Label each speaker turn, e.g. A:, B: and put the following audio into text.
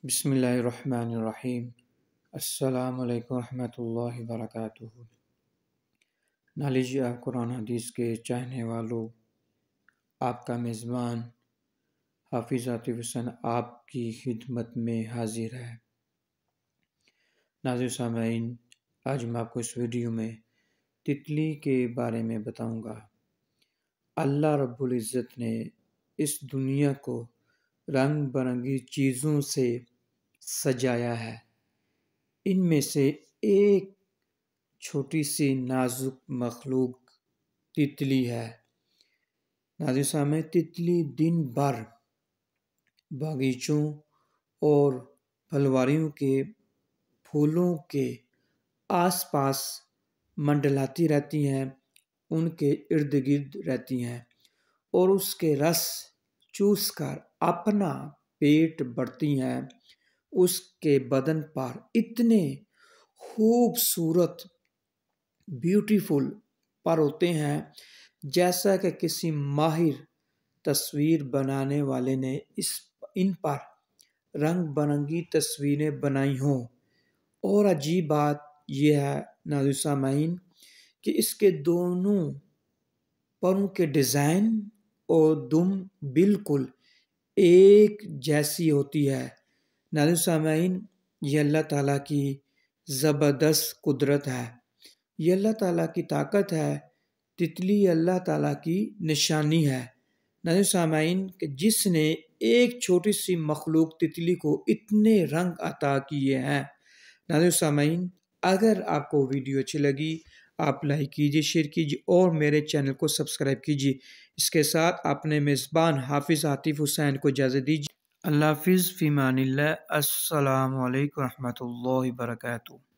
A: بسم اللہ الرحمن الرحیم۔ السلام علیکم ورحمۃ اللہ وبرکاتہ۔ نالج آف قرآن حدیث کے چاہنے والوں، آپ کا میزبان حافظ عاطف حسین آپ کی خدمت میں حاضر ہے۔ ناظرین سامعین، آج میں آپ کو اس ویڈیو میں تتلی کے بارے میں بتاؤں گا۔ اللہ رب العزت نے اس دنیا کو رنگ برنگی چیزوں سے سجایا ہے۔ ان میں سے ایک چھوٹی سی نازک مخلوق تتلی ہے۔ ناظرین سامعین، تتلی دن بھر باغیچوں اور پھلواریوں کے پھولوں کے آس پاس منڈلاتی رہتی ہیں، ان کے ارد گرد رہتی ہیں اور اس کے رس چوس کر اپنا پیٹ بھرتی ہیں۔ اس کے بدن پر اتنے خوبصورت بیوٹیفل پر ہوتے ہیں جیسا کہ کسی ماہر تصویر بنانے والے نے ان پر رنگ برنگی تصویریں بنائی ہوں۔ اور عجیب بات یہ ہے ناظرین سامعین کہ اس کے دونوں پروں کے ڈیزائن اور دم بالکل ایک جیسی ہوتی ہے۔ ناظرین سامعین، یہ اللہ تعالیٰ کی زبردست قدرت ہے، یہ اللہ تعالیٰ کی طاقت ہے۔ تتلی اللہ تعالیٰ کی نشانی ہے۔ ناظرین سامعین، کہ جس نے ایک چھوٹی سی مخلوق تتلی کو اتنے رنگ عطا کیے ہیں۔ ناظرین سامعین، اگر آپ کو ویڈیو اچھی لگی آپ لائک کیجیے، شیئر کیجیے اور میرے چینل کو سبسکرائب کیجیے۔ اس کے ساتھ اپنے میزبان حافظ عاطف حسین کو اجازت دیجیے۔ اللہ حافظ، فی امان اللہ۔ السلام علیکم ورحمۃ اللہ وبرکاتہ۔